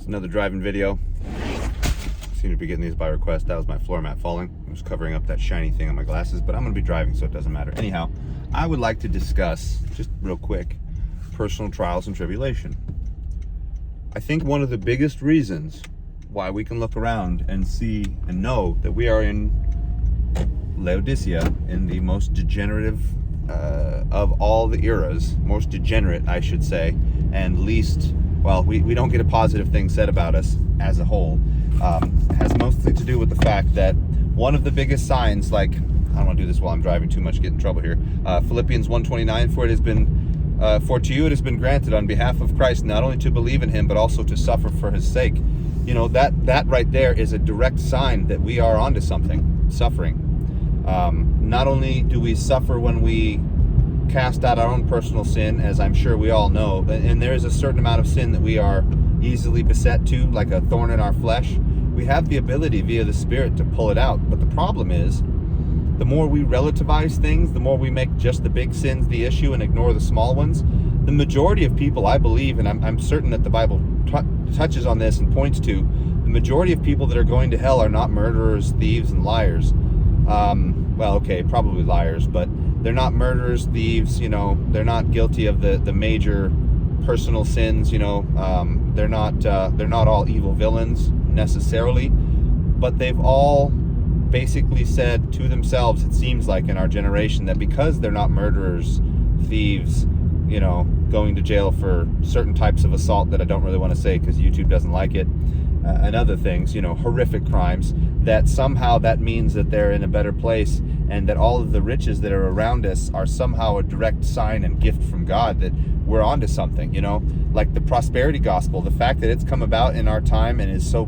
It's another driving video. Seem to be getting these by request. That was my floor mat falling. I was covering up that shiny thing on my glasses, but I'm going to be driving, so it doesn't matter. Anyhow, I would like to discuss, just real quick, personal trials and tribulation. I think one of the biggest reasons why we can look around and see and know that we are in Laodicea, in the most degenerative of all the eras, most degenerate, I should say, and least, well, we don't get a positive thing said about us as a whole, has mostly to do with the fact that one of the biggest signs, like, I don't want to do this while I'm driving too much, get in trouble here, Philippians 1:29, for to you it has been granted on behalf of Christ not only to believe in him, but also to suffer for his sake. You know, that right there is a direct sign that we are onto something, suffering. Not only do we suffer when we cast out our own personal sin, as I'm sure we all know, and there is a certain amount of sin that we are easily beset to, like a thorn in our flesh. We have the ability via the Spirit to pull it out, but the problem is, the more we relativize things, the more we make just the big sins the issue and ignore the small ones. The majority of people, I believe, and I'm certain that the Bible touches on this and points to, the majority of people that are going to hell are not murderers, thieves, and liars. Well, okay, probably liars, but they're not murderers, thieves, you know, they're not guilty of the major personal sins, you know, they're not all evil villains necessarily, but they've all basically said to themselves, it seems like in our generation, that because they're not murderers, thieves, you know, going to jail for certain types of assault that I don't really want to say because YouTube doesn't like it, and other things, you know, horrific crimes, that somehow that means that they're in a better place, and that all of the riches that are around us are somehow a direct sign and gift from God that we're onto something, you know, like the prosperity gospel, the fact that it's come about in our time and is so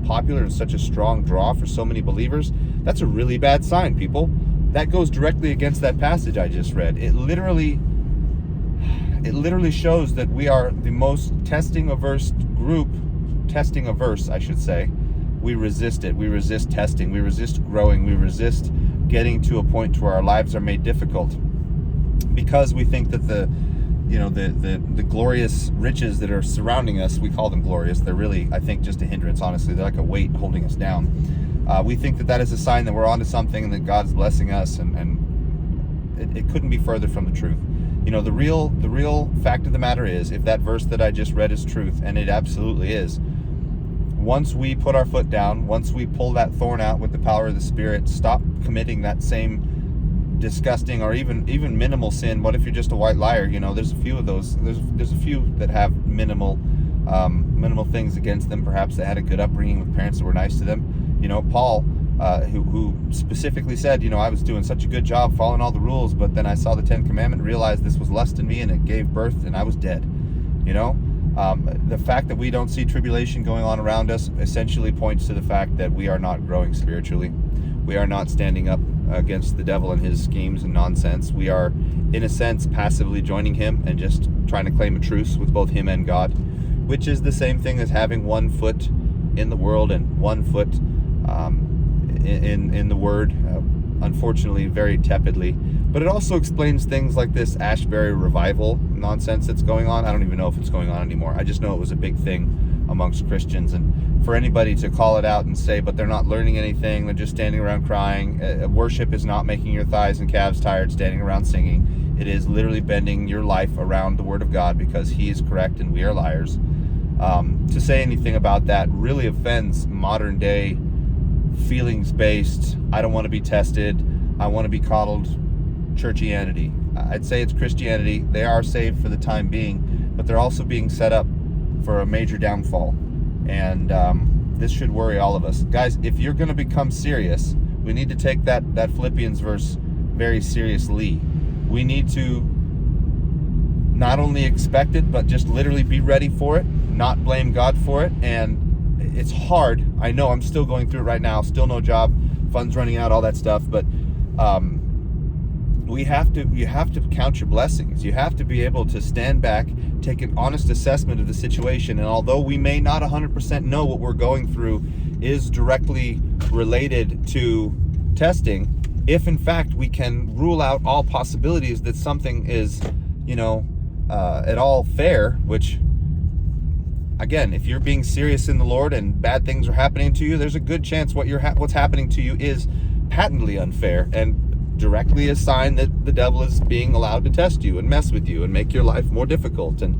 popular and such a strong draw for so many believers. That's a really bad sign, people. That goes directly against that passage I just read. It literally shows that we are the most testing averse, I should say. We resist it. We resist testing. We resist growing. We resist getting to a point where our lives are made difficult because we think that the glorious riches that are surrounding us, we call them glorious. They're really, I think, just a hindrance, honestly. They're like a weight holding us down. We think that is a sign that we're onto something and that God's blessing us, and it couldn't be further from the truth. You know, the real fact of the matter is, if that verse that I just read is truth, and it absolutely is, once we put our foot down, once we pull that thorn out with the power of the Spirit, stop committing that same disgusting or even minimal sin. What if you're just a white liar? You know, there's a few of those. There's a few that have minimal things against them. Perhaps they had a good upbringing with parents that were nice to them. You know, Paul, who specifically said, you know, I was doing such a good job following all the rules, but then I saw the 10th commandment, realized this was lust in me, and it gave birth, and I was dead. You know, the fact that we don't see tribulation going on around us essentially points to the fact that we are not growing spiritually. We are not standing up against the devil and his schemes and nonsense. We are, in a sense, passively joining him and just trying to claim a truce with both him and God, which is the same thing as having one foot in the world and one foot in the Word, unfortunately very tepidly. But it also explains things like this Ashbury revival nonsense that's going on. I don't even know if it's going on anymore. I just know it was a big thing amongst Christians, and for anybody to call it out and say, but they're not learning anything, they're just standing around crying. Worship is not making your thighs and calves tired standing around singing. It is literally bending your life around the Word of God, because he is correct and we are liars. To say anything about that really offends modern day feelings-based, I don't want to be tested, I want to be coddled churchianity. I'd say it's Christianity. They are saved for the time being, but they're also being set up for a major downfall. And this should worry all of us. Guys, if you're going to become serious, we need to take that Philippians verse very seriously. We need to not only expect it, but just literally be ready for it, not blame God for it. And it's hard. I know I'm still going through it right now. Still no job, funds running out, all that stuff. But you have to count your blessings. You have to be able to stand back, take an honest assessment of the situation. And although we may not 100% know what we're going through is directly related to testing, if in fact we can rule out all possibilities that something is, you know, at all fair, which again, if you're being serious in the Lord and bad things are happening to you, there's a good chance what's happening to you is patently unfair and directly a sign that the devil is being allowed to test you and mess with you and make your life more difficult. And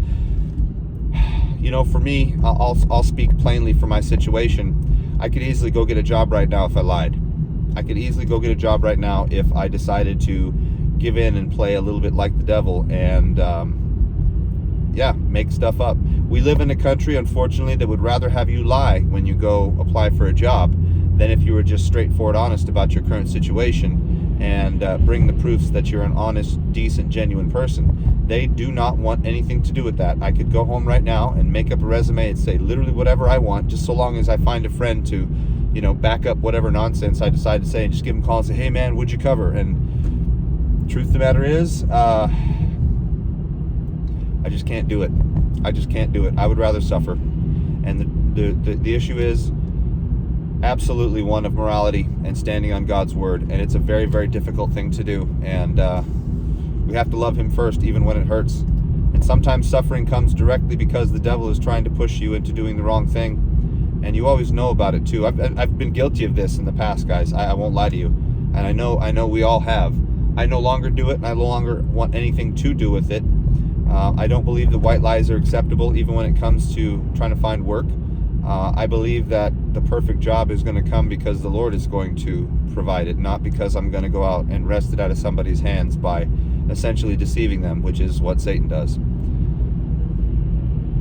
for me, I'll speak plainly for my situation. I could easily go get a job right now if I lied. I could easily go get a job right now if I decided to give in and play a little bit like the devil and make stuff up. We live in a country, unfortunately, that would rather have you lie when you go apply for a job than if you were just straightforward honest about your current situation and bring the proofs that you're an honest, decent, genuine person. They do not want anything to do with that. I could go home right now and make up a resume and say literally whatever I want, just so long as I find a friend to, back up whatever nonsense I decide to say, and just give them a call and say, hey man, what'd you cover? And truth of the matter is, I just can't do it. I just can't do it. I would rather suffer. And the issue is absolutely one of morality and standing on God's word. And it's a very, very difficult thing to do. And we have to love him first, even when it hurts. And sometimes suffering comes directly because the devil is trying to push you into doing the wrong thing. And you always know about it too. I've been guilty of this in the past, guys. I won't lie to you. And I know we all have. I no longer do it, and I no longer want anything to do with it. I don't believe that white lies are acceptable, even when it comes to trying to find work. I believe that the perfect job is going to come because the Lord is going to provide it, not because I'm going to go out and wrest it out of somebody's hands by essentially deceiving them, which is what Satan does.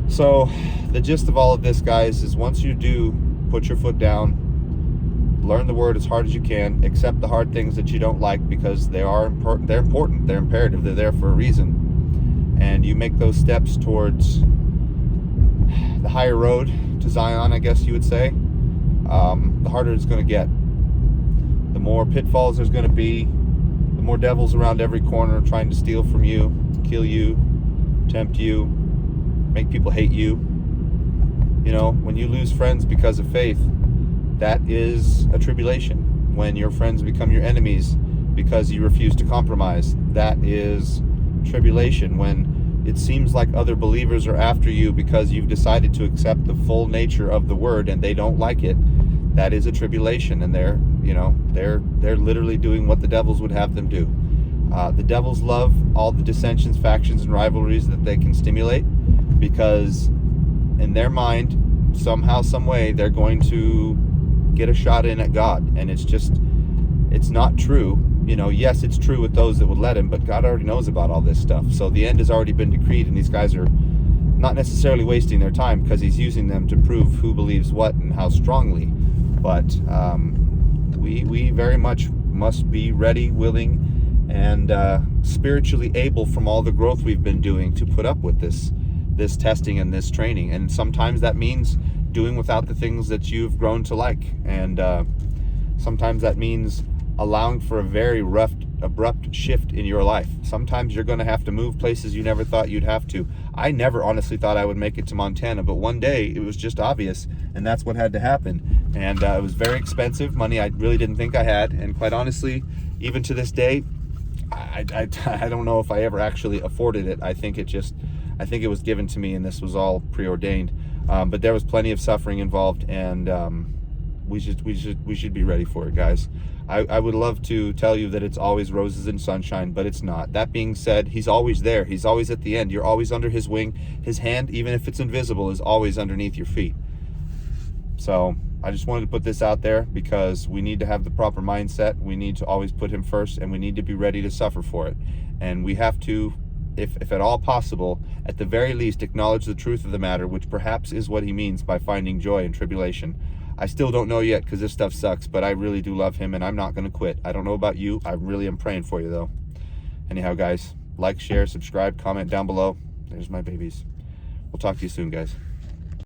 So the gist of all of this, guys, is once you do put your foot down, learn the word as hard as you can, accept the hard things that you don't like because they're important, they're imperative, they're there for a reason. And you make those steps towards the higher road to Zion, I guess you would say, the harder it's going to get. The more pitfalls there's going to be, the more devils around every corner trying to steal from you, kill you, tempt you, make people hate you. When you lose friends because of faith, that is a tribulation. When your friends become your enemies because you refuse to compromise, that is tribulation. When it seems like other believers are after you because you've decided to accept the full nature of the word and they don't like it, that is a tribulation. And they're literally doing what the devils would have them do. The devils love all the dissensions, factions, and rivalries that they can stimulate, because in their mind, somehow, some way, they're going to get a shot in at God. And it's not true. Yes, it's true with those that would let him, but God already knows about all this stuff. So the end has already been decreed, and these guys are not necessarily wasting their time because he's using them to prove who believes what and how strongly. But we very much must be ready, willing, and spiritually able from all the growth we've been doing to put up with this testing and this training. And sometimes that means doing without the things that you've grown to like. And sometimes that means allowing for a very abrupt shift in your life. Sometimes you're going to have to move places you never thought you'd have to. I never honestly thought I would make it to Montana, but one day it was just obvious, and that's what had to happen. And it was very expensive, money I really didn't think I had. And quite honestly, even to this day, I don't know if I ever actually afforded it. I think it was given to me, and this was all preordained. But there was plenty of suffering involved, and we should be ready for it, guys. I would love to tell you that it's always roses and sunshine, but it's not. That being said, he's always there. He's always at the end. You're always under his wing. His hand, even if it's invisible, is always underneath your feet. So I just wanted to put this out there because we need to have the proper mindset. We need to always put him first, and we need to be ready to suffer for it. And we have to, if at all possible, at the very least, acknowledge the truth of the matter, which perhaps is what he means by finding joy in tribulation. I still don't know yet because this stuff sucks, but I really do love him, and I'm not going to quit. I don't know about you. I really am praying for you, though. Anyhow, guys, like, share, subscribe, comment down below. There's my babies. We'll talk to you soon, guys.